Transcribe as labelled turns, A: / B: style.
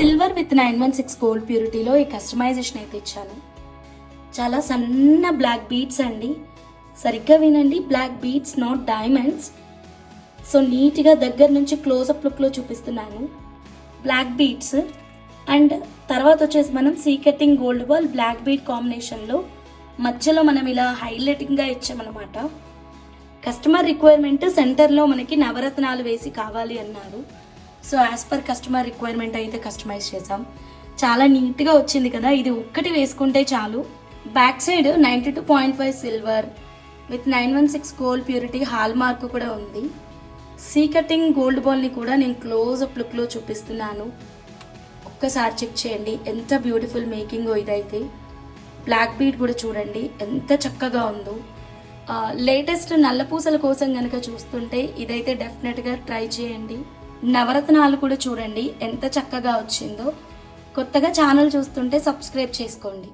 A: Silver with 916 gold ప్యూరిటీలో ఈ customization అయితే ఇచ్చాను. చాలా సన్న బ్లాక్ బీడ్స్ అండి, సరిగ్గా వినండి, black beads not diamonds. So నీట్గా దగ్గర నుంచి క్లోజప్ లుక్లో చూపిస్తున్నాను. బ్లాక్ బీడ్స్ అండ్ తర్వాత వచ్చేసి మనం సీకటింగ్ గోల్డ్ బాల్ బ్లాక్ బీడ్ కాంబినేషన్లో మధ్యలో మనం ఇలా హైలైటింగ్గా ఇచ్చామన్నమాట. కస్టమర్ రిక్వైర్మెంట్ సెంటర్లో మనకి నవరత్నాలు వేసి కావాలి అన్నారు. So as per customer requirement అయితే కస్టమైజ్ చేసాం. చాలా నీట్గా వచ్చింది కదా, ఇది ఒక్కటి వేసుకుంటే చాలు. Back side 92.5 silver with 916 gold purity hall mark కూడా ఉంది. సీ కటింగ్ గోల్డ్ బాల్ని కూడా నేను క్లోజ్అప్ లుక్లో చూపిస్తున్నాను. ఒక్కసారి చెక్ చేయండి ఎంత బ్యూటిఫుల్ మేకింగో ఇదైతే. బ్లాక్ బీడ్ కూడా చూడండి ఎంత చక్కగా ఉందో. లేటెస్ట్ నల్లపూసల కోసం కనుక చూస్తుంటే ఇదైతే డెఫినెట్గా ట్రై చేయండి. నవరత్నాలు కూడా చూడండి ఎంత చక్కగా వచ్చిందో. కొత్తగా ఛానల్ చూస్తుంటే సబ్స్క్రైబ్ చేసుకోండి.